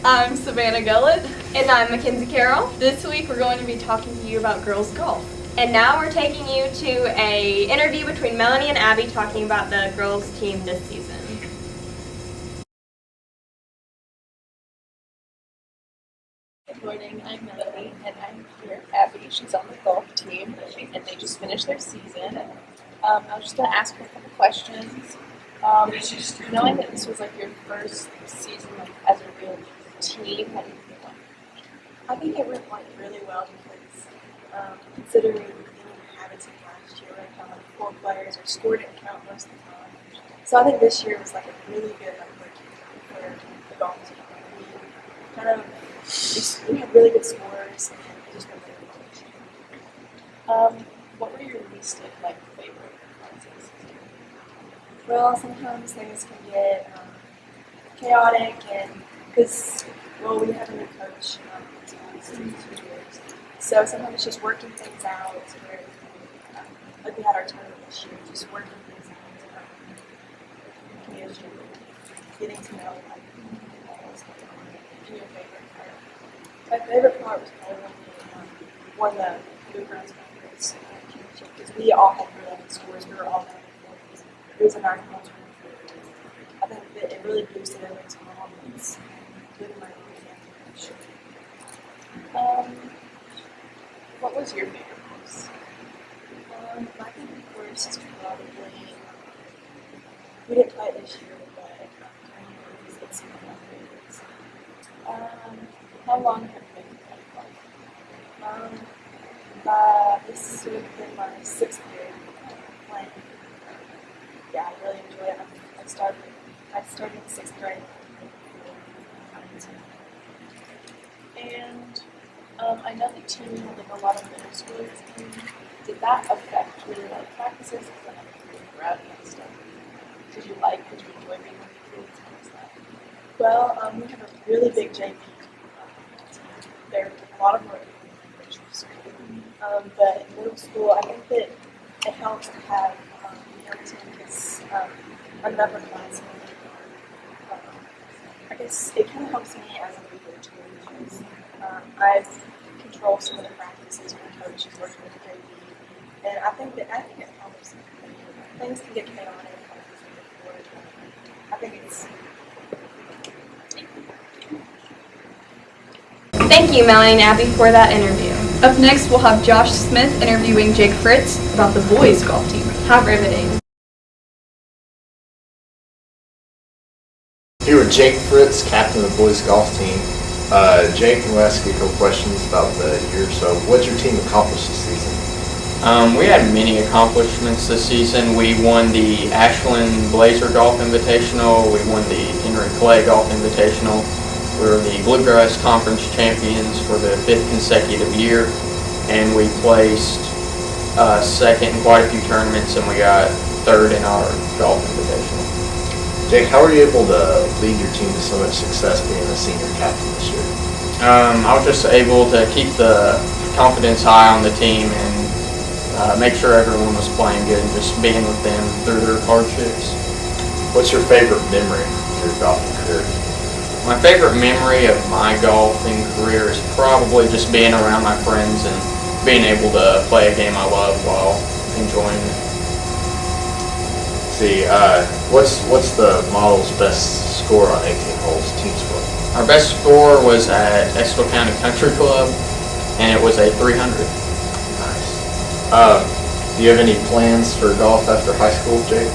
I'm Savannah Gullett. And I'm Mackenzie Carroll. This week we're going to be talking to you about girls golf. And now we're taking you to a interview between Melanie and Abby talking about the girls team this season. Good morning, I'm Melanie, and I'm here with Abby. She's on the golf team, and they just finished their season. I was just going to ask her a couple questions. Knowing that this was like your first season like as a real team, how do you feel about it? I think it went like really well because considering we didn't have a team last year, we had like 4 players, our score didn't count most of the time. So I think this year was like a really good like rookie for the golf team. We kind of we had really good scores and it just went really well. What were your least like favorite parts of the season? Well, sometimes things can get chaotic and because we have a new coach it's been 2 years. So sometimes it's just working things out where like we had our tournament this year, just working things out, communication, getting to know like what's going on. And your favorite part? My favorite part was probably when we won the Bluegrass Conference championship because we all had really good scores. We were all 940s. It was a 9-hole tournament. I think that it really boosted everyone's confidence. Including my own coach. What was your favorite course? My favorite course is probably we didn't play it this year, but it's one of my favorites. How long have you been playing golf? This would have been my 6th year playing. Yeah, I really enjoy it. I started in 6th grade. And I know the team had like a lot of middle schoolers in. Did that affect your like practices? Because I know you're really rowdy and stuff. Did you enjoy being with the kids? How was that? Well, we have a really big JV team. There a lot of them are in elementary school. But in middle school, I think that it helps to have a young team because I'm an upperclassman. I guess it kind of helps me as a leader too because I control some of the practices when coach is working with the JV, and I think it helps. Things can get chaotic. I think it's. Thank you, Melanie and Abby, for that interview. Up next, we'll have Josh Smith interviewing Jake Fritz about the boys golf team. How riveting. Here with Jake Fritz, captain of the boys golf team. Jake, we'll ask you a couple questions about the year. So, what's your team accomplished this season? We had many accomplishments this season. We won the Ashland Blazer Golf Invitational. We won the Henry Clay Golf Invitational. We were the Bluegrass Conference champions for the 5th consecutive year, and we placed second in quite a few tournaments, and we got 3rd in our golf invitational. Jake, how were you able to lead your team to so much success being a senior captain this year? I was just able to keep the confidence high on the team and make sure everyone was playing good and just being with them through their hardships. What's your favorite memory of your golfing career? My favorite memory of my golfing career is probably just being around my friends and being able to play a game I love while enjoying it. See, what's the model's best score on 18 holes, team score? Our best score was at Estill County Country Club, and it was a 300. Nice. Do you have any plans for golf after high school, Jake?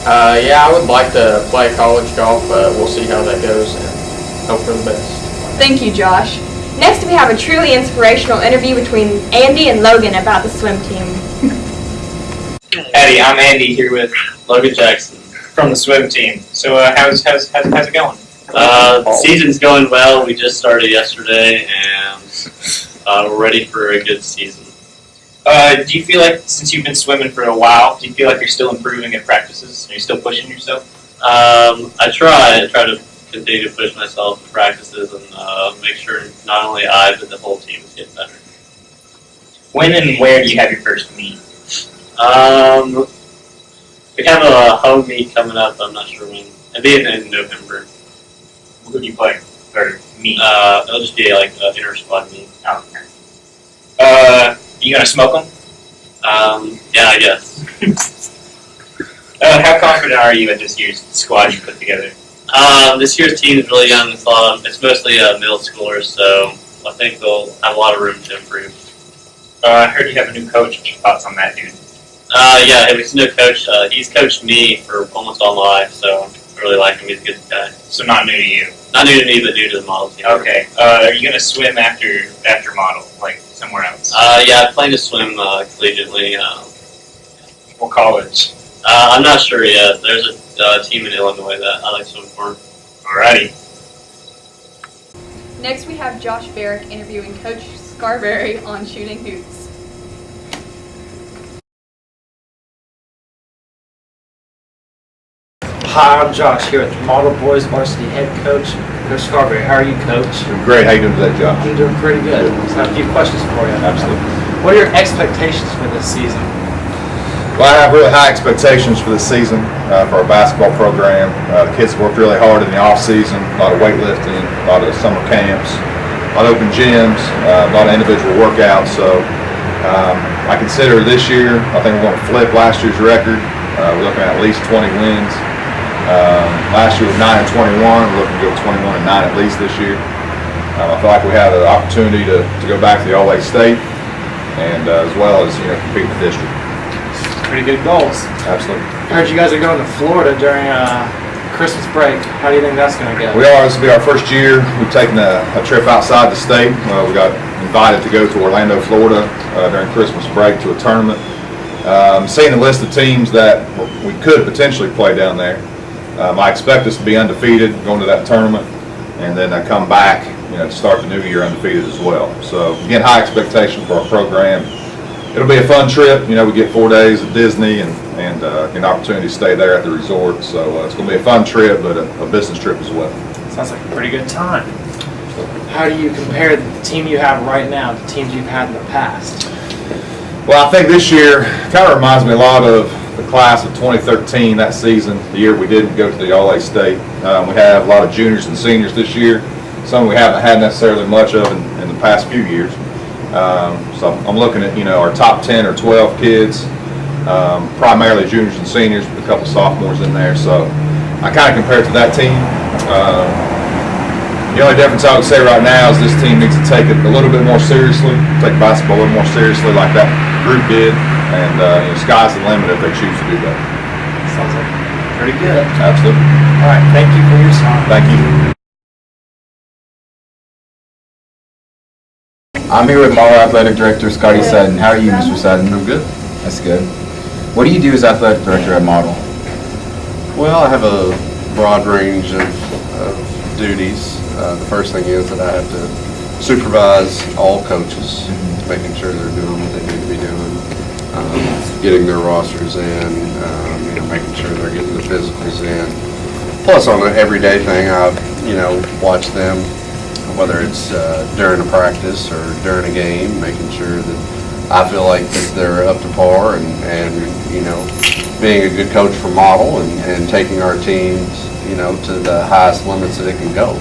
Yeah, I would like to play college golf, but we'll see how that goes and hope for the best. Thank you, Josh. Next, we have a truly inspirational interview between Andy and Logan about the swim team. Howdy, I'm Andy here with Logan Jackson from the swim team. So how's it going? The season's going well. We just started yesterday, and we're ready for a good season. Do you feel like, since you've been swimming for a while, do you feel like you're still improving at practices? Are you still pushing yourself? I try to continue to push myself in practices and make sure not only I, but the whole team is getting better. When and where do you have your first meet? We have a home meet coming up. I'm not sure when. It'll be in November. Who do you play? Or meet? It'll just be like an inter-squad meet. Oh, okay. You gonna smoke them? Yeah, I guess. How confident are you at this year's squad you put together? This year's team is really young. It's mostly middle schoolers, so I think they'll have a lot of room to improve. I heard you have a new coach. What's your thoughts on that, dude? Yeah, he's a new coach. He's coached me for almost all my life, so I really like him. He's a good guy. So not new to you. Not new to me, but new to the model team. Okay. Are you gonna swim after model, like somewhere else? Yeah, I plan to swim collegiately. What college? I'm not sure yet. There's a team in Illinois that I like to swim for. Alrighty. Next, we have Josh Barrick interviewing Coach Scarberry on shooting hoops. Hi, I'm Josh here with Model Boys Varsity Head Coach, Coach Scarberry. How are you, Coach? Great. How you doing today, Josh? I'm doing pretty good. So I have a few questions for you. Absolutely. What are your expectations for this season? Well, I have really high expectations for this season for our basketball program. The kids worked really hard in the off season. A lot of weightlifting, a lot of summer camps, a lot of open gyms, a lot of individual workouts. So I consider this year, I think we're going to flip last year's record. We're looking at least 20 wins. Last year was 9-21. We're looking to go 21-9 at least this year. I feel like we have an opportunity to go back to the All-A State and as well as compete in the district. Pretty good goals. Absolutely. I heard you guys are going to Florida during Christmas break. How do you think that's going to go? We are. This will be our first year. We've taken a trip outside the state. We got invited to go to Orlando, Florida during Christmas break to a tournament. Seeing the list of teams that we could potentially play down there, I expect us to be undefeated going to that tournament, and then come back, to start the new year undefeated as well. So again, high expectation for our program. It'll be a fun trip. We get 4 days at Disney and an opportunity to stay there at the resort. So it's going to be a fun trip, but a business trip as well. Sounds like a pretty good time. How do you compare the team you have right now to teams you've had in the past? Well, I think this year kind of reminds me a lot of the class of 2013, that season, the year we didn't go to the All-A State. We have a lot of juniors and seniors this year, some we haven't had necessarily much of in the past few years. So I'm looking at, our top 10 or 12 kids, primarily juniors and seniors with a couple sophomores in there. So I kind of compare it to that team. The only difference I would say right now is this team needs to take it a little bit more seriously, take basketball a little more seriously like that group did, and sky's the limit if they choose to do that. Sounds like pretty good. Absolutely. All right, thank you for your time. Thank you. I'm here with Model Athletic Director Scotty Sutton. How are you, Mr. Sutton? I'm good. That's good. What do you do as Athletic Director at Model? Well, I have a broad range of duties. The first thing is that I have to supervise all coaches, making sure they're doing what they need to be doing, getting their rosters in, making sure they're getting the physicals in. Plus, on an everyday thing, I watch them, whether it's during a practice or during a game, making sure that I feel like that they're up to par and being a good coach for Model and taking our teams, to the highest limits that it can go.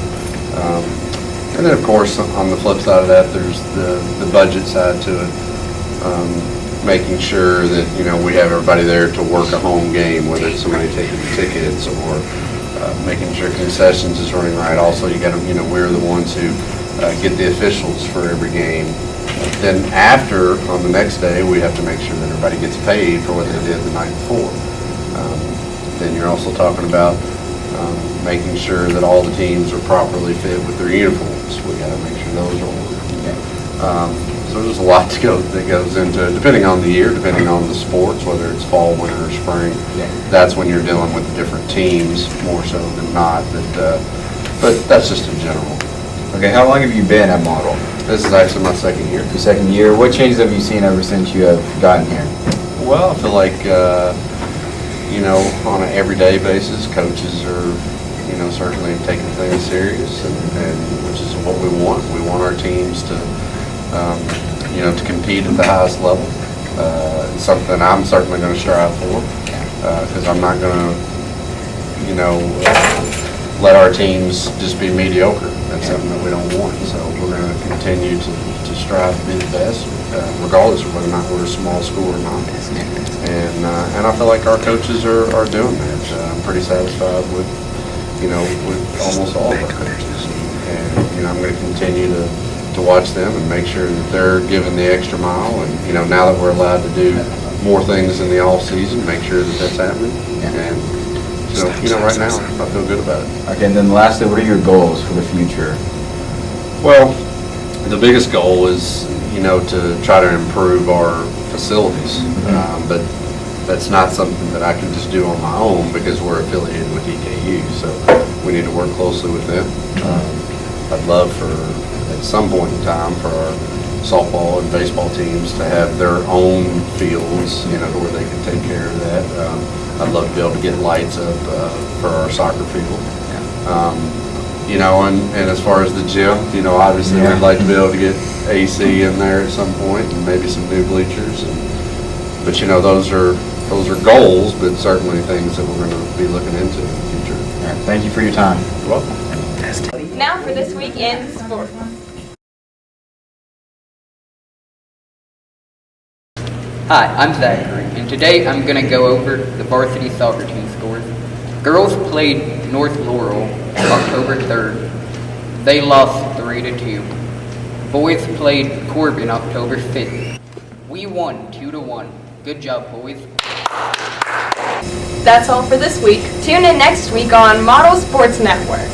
And then, of course, on the flip side of that, there's the budget side to it, making sure that, we have everybody there to work a home game, whether it's somebody taking the tickets or making sure concessions is running right. Also, you got to, we're the ones who get the officials for every game. Then after, on the next day, we have to make sure that everybody gets paid for what they did the night before. Then you're also talking about making sure that all the teams are properly fit with their uniforms. We got to make sure those are ordered. So there's a lot that goes into it, depending on the year, depending on the sports, whether it's fall, winter, or spring. That's when you're dealing with the different teams more so than not. But that's just in general. Okay, how long have you been at Model? This is actually my second year. Your second year. What changes have you seen ever since you have gotten here? Well, I feel like, on an everyday basis, coaches are, certainly taking things serious, and which is what we want. We want our teams to, to compete at the highest level. It's something I'm certainly going to strive for, because I'm not going to, let our teams just be mediocre. That's something that we don't want. So we're going to continue to strive to be the best, regardless of whether or not we're a small school or not. And I feel like our coaches are doing that. I'm pretty satisfied with almost all of our coaches. And I'm going to continue to watch them and make sure that they're giving the extra mile. And now that we're allowed to do more things in the off season, make sure that that's happening. And so right now I feel good about it. Okay, and then lastly, what are your goals for the future? Well, the biggest goal is to try to improve our facilities, but that's not something that I can just do on my own because we're affiliated with EKU. So we need to work closely with them. I'd love for, at some point in time, for our softball and baseball teams to have their own fields, where they can take care of that. I'd love to be able to get lights up for our soccer field. And as far as the gym, obviously we'd like to be able to get AC in there at some point and maybe some new bleachers. But those are goals, but certainly things that we're going to be looking into in the future. All right, thank you for your time. You're welcome. Now for this week in sports. Hi, I'm Zachary, and today I'm going to go over the varsity soccer team scores. Girls played North Laurel October 3rd. They lost 3-2. Boys played Corbin October 5th. We won 2-1. Good job, boys. That's all for this week. Tune in next week on Model Sports Network.